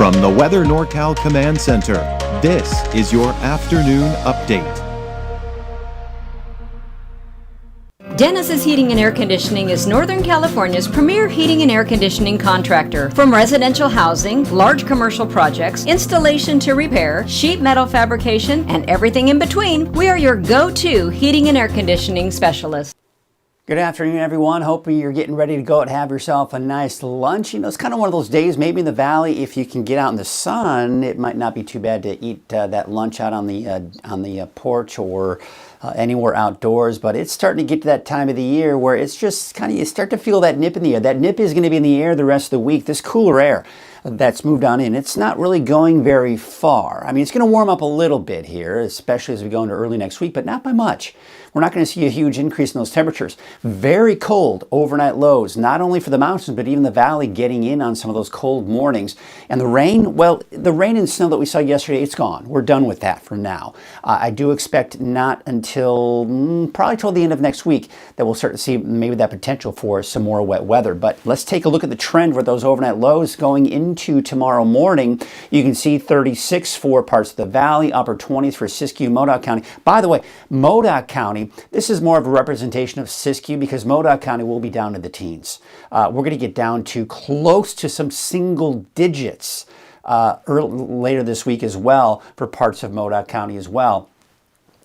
From the Weather NorCal Command Center, this is your afternoon update. Dennis's Heating and Air Conditioning is Northern California's premier heating and air conditioning contractor. From residential housing, large commercial projects, installation to repair, sheet metal fabrication, and everything in between, we are your go-to heating and air conditioning specialist. Good afternoon, everyone. Hoping you're getting ready to go out and have yourself a nice lunch. You know, it's kind of one of those days, maybe in the valley, if you can get out in the sun, it might not be too bad to eat that lunch out on the porch or anywhere outdoors. But it's starting to get to that time of the year where it's just kind of, you start to feel that nip in the air. That nip is going to be in the air the rest of the week. This cooler air that's moved on in, it's not really going very far. I mean, it's going to warm up a little bit here, especially as we go into early next week, but not by much. We're not going to see a huge increase in those temperatures. Very cold overnight lows, not only for the mountains, but even the valley getting in on some of those cold mornings. And the rain, well, the rain and snow that we saw yesterday, it's gone. We're done with that for now. I do expect not until probably till the end of next week that we'll start to see maybe that potential for some more wet weather. But let's take a look at the trend with those overnight lows going into tomorrow morning. You can see 36 for parts of the valley, upper 20s for Siskiyou, Modoc County. By the way, Modoc County, this is more of a representation of Siskiyou because Modoc County will be down in the teens. We're going to get down to close to some single digits later this week as well for parts of Modoc County as well.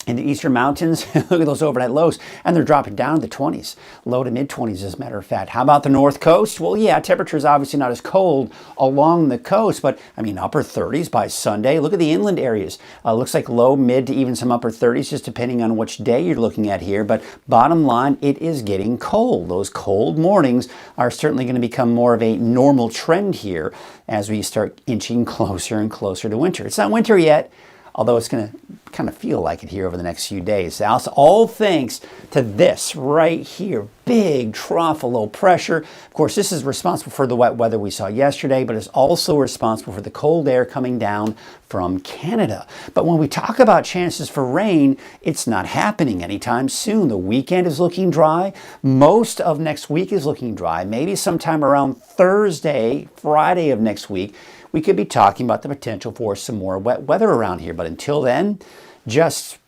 In the eastern mountains, look at those overnight lows, and they're dropping down to the 20s, low to mid-20s as a matter of fact. How about the north coast? Well, yeah, temperatures obviously not as cold along the coast, but I mean upper 30s by Sunday. Look at the inland areas. Looks like low, mid to even some upper 30s, just depending on which day you're looking at here. But bottom line, it is getting cold. Those cold mornings are certainly going to become more of a normal trend here as we start inching closer and closer to winter. It's not winter yet, although it's going to kind of feel like it here over the next few days. All thanks to this right here, big trough of low pressure. Of course, this is responsible for the wet weather we saw yesterday, but it's also responsible for the cold air coming down from Canada. But when we talk about chances for rain, it's not happening anytime soon. The weekend is looking dry. Most of next week is looking dry. Maybe sometime around Thursday, Friday of next week, we could be talking about the potential for some more wet weather around here. But until then, just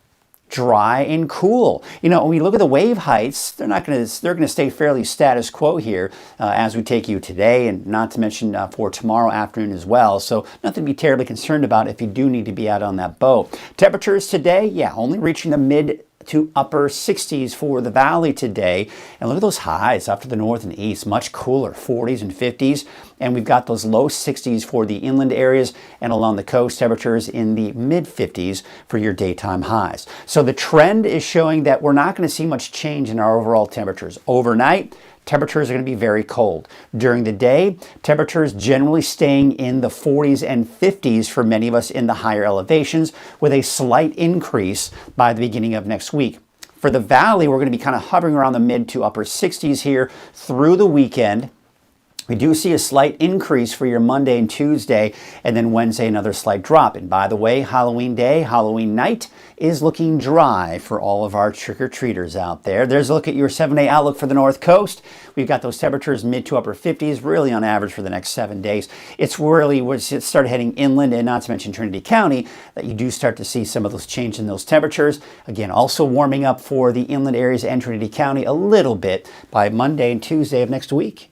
dry and cool. You know, when we look at the wave heights, they're going to stay fairly status quo here as we take you today, and not to mention for tomorrow afternoon as well. So nothing to be terribly concerned about if you do need to be out on that boat. Temperatures today, yeah, only reaching the mid to upper 60s for the valley today. And look at those highs up to the north and east, much cooler, 40s and 50s. And we've got those low 60s for the inland areas, and along the coast, temperatures in the mid 50s for your daytime highs. So the trend is showing that we're not going to see much change in our overall temperatures. Overnight, temperatures are going to be very cold. During the day, temperatures generally staying in the 40s and 50s for many of us in the higher elevations, with a slight increase by the beginning of next week. For the valley, we're going to be kind of hovering around the mid to upper 60s here through the weekend. We do see a slight increase for your Monday and Tuesday, and then Wednesday another slight drop. And by the way, Halloween day, Halloween night is looking dry for all of our trick-or-treaters out there. There's a look at your 7-day outlook for the North Coast. We've got those temperatures mid to upper 50s, really on average for the next 7 days. It's really, once it started heading inland, and not to mention Trinity County, that you do start to see some of those change in those temperatures. Again, also warming up for the inland areas and Trinity County a little bit by Monday and Tuesday of next week.